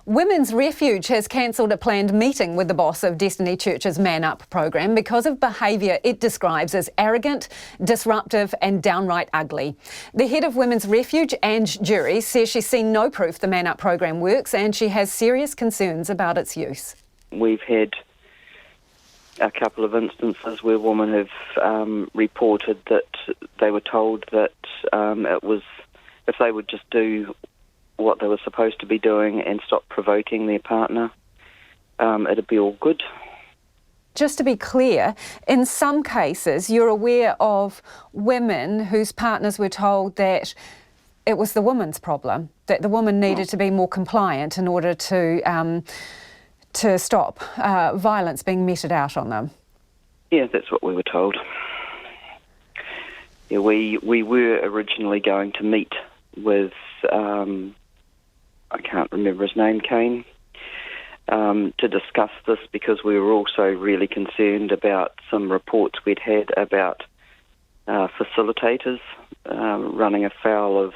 Women's Refuge has cancelled a planned meeting with the boss of Destiny Church's Man Up program because of behaviour it describes as arrogant, disruptive and downright ugly. The head of Women's Refuge, Ang Jury, says she's seen no proof the Man Up program works and she has serious concerns about its use. We've had a couple of instances where women have reported that they were told that it was, if they would just do what they were supposed to be doing and stop provoking their partner, it'd be all good. Just to be clear, in some cases you're aware of women whose partners were told that it was the woman's problem, that the woman needed to be more compliant in order to stop violence being meted out on them. Yeah, that's what we were told. Yeah, we were originally going to meet with I can't remember his name, Kane, to discuss this because we were also really concerned about some reports we'd had about facilitators running afoul of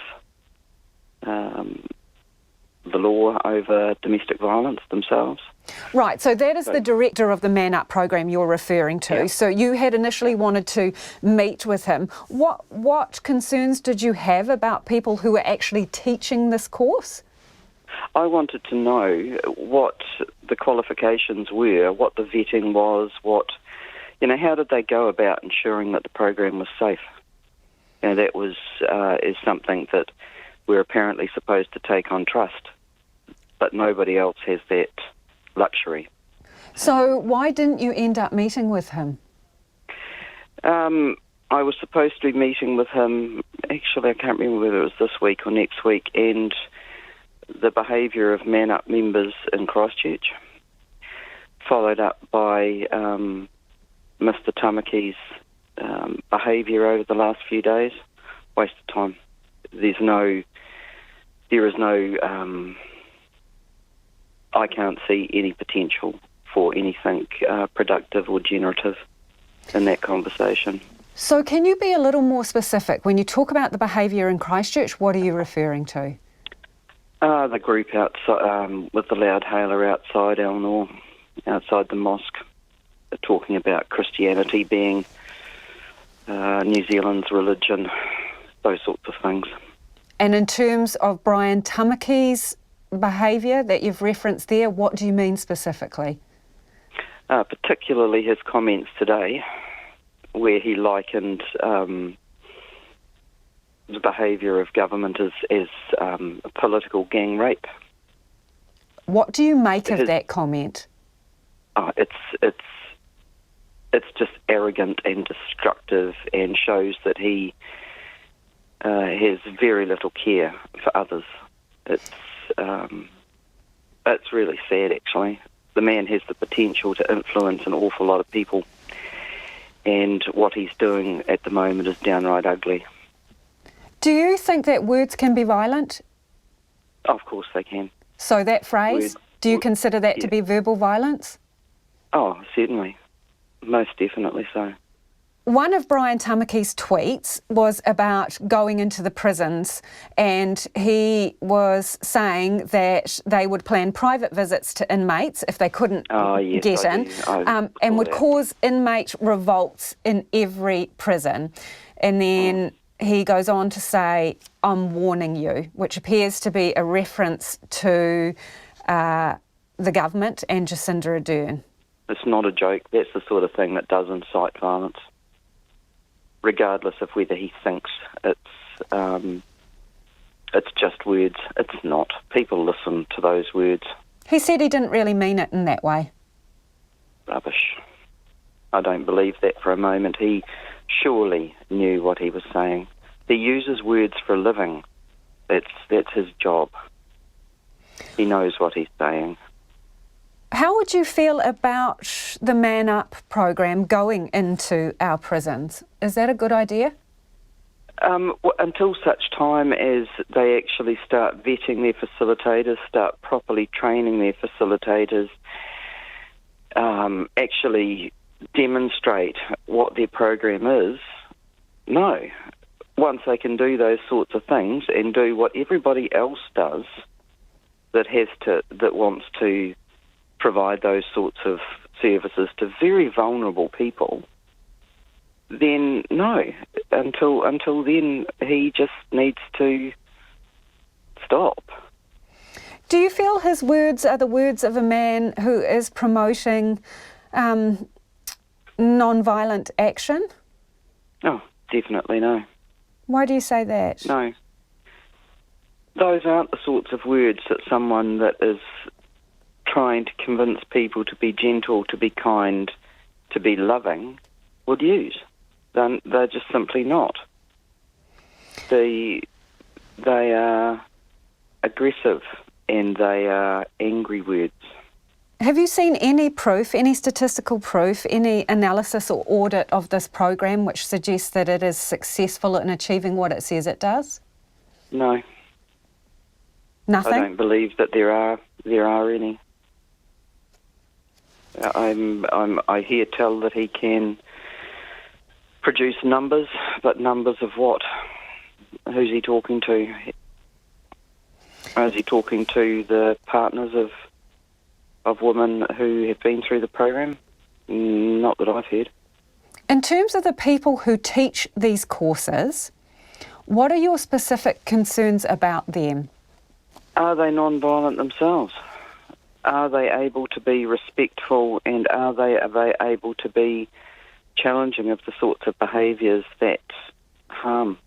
the law over domestic violence themselves. Right, so that is the director of the Man Up program you're referring to. Yeah. So you had initially wanted to meet with him. What concerns did you have about people who were actually teaching this course? I wanted to know what the qualifications were, what the vetting was, how did they go about ensuring that the program was safe? And that was is something that we're apparently supposed to take on trust, but nobody else has that luxury. So why didn't you end up meeting with him? I was supposed to be meeting with him, actually I can't remember whether it was this week or next week, and the behaviour of Man Up members in Christchurch, followed up by Mr Tamaki's behaviour over the last few days. Waste of time. There is no I can't see any potential for anything productive or generative in that conversation. So can you be a little more specific? When you talk about the behaviour in Christchurch, what are you referring to? The group outside with the loud hailer outside Elnor, outside the mosque, talking about Christianity being New Zealand's religion, those sorts of things. And in terms of Brian Tamaki's behaviour that you've referenced there, what do you mean specifically? Particularly his comments today, where he likened the behaviour of government as a political gang rape. What do you make of that comment? It's just arrogant and destructive and shows that he has very little care for others. It's really sad, actually. The man has the potential to influence an awful lot of people, and what he's doing at the moment is downright ugly. Do you think that words can be violent? Of course they can. So that phrase, do you consider that to be verbal violence? Oh, certainly. Most definitely so. One of Brian Tamaki's tweets was about going into the prisons, and he was saying that they would plan private visits to inmates if they couldn't get in, and would cause inmate revolts in every prison. And then he goes on to say, "I'm warning you," which appears to be a reference to the government and Jacinda Ardern. It's not a joke. That's the sort of thing that does incite violence, regardless of whether he thinks it's just words. It's not. People listen to those words. He said he didn't really mean it in that way. Rubbish. I don't believe that for a moment. He surely knew what he was saying. He uses words for a living. That's his job. He knows what he's saying. How would you feel about the Man Up program going into our prisons? Is that a good idea? Until such time as they actually start vetting their facilitators, start properly training their facilitators, actually demonstrate what their program is, no. Once they can do those sorts of things and do what everybody else does, that wants to provide those sorts of services to very vulnerable people, then no. Until then, he just needs to stop. Do you feel his words are the words of a man who is promoting non-violent action? Oh, definitely no. Why do you say that? No. Those aren't the sorts of words that someone that is trying to convince people to be gentle, to be kind, to be loving would use. They're just simply not. They are aggressive and they are angry words. Have you seen any proof, any statistical proof, any analysis or audit of this program which suggests that it is successful in achieving what it says it does? No. Nothing? I don't believe that there are any. I hear tell that he can produce numbers, but numbers of what? Who's he talking to? Is he talking to the partners of women who have been through the program? Not that I've heard. In terms of the people who teach these courses, what are your specific concerns about them? Are they non-violent themselves? Are they able to be respectful, and are they able to be challenging of the sorts of behaviours that harm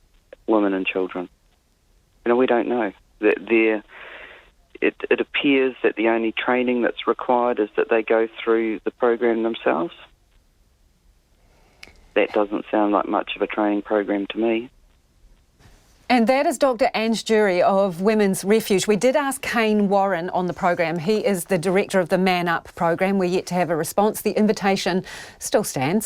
women and children? We don't know. It appears that the only training that's required is that they go through the program themselves. That doesn't sound like much of a training program to me. And that is Dr. Ang Jury of Women's Refuge. We did ask Kane Warren on the program. He is the director of the Man Up program. We're yet to have a response. The invitation still stands.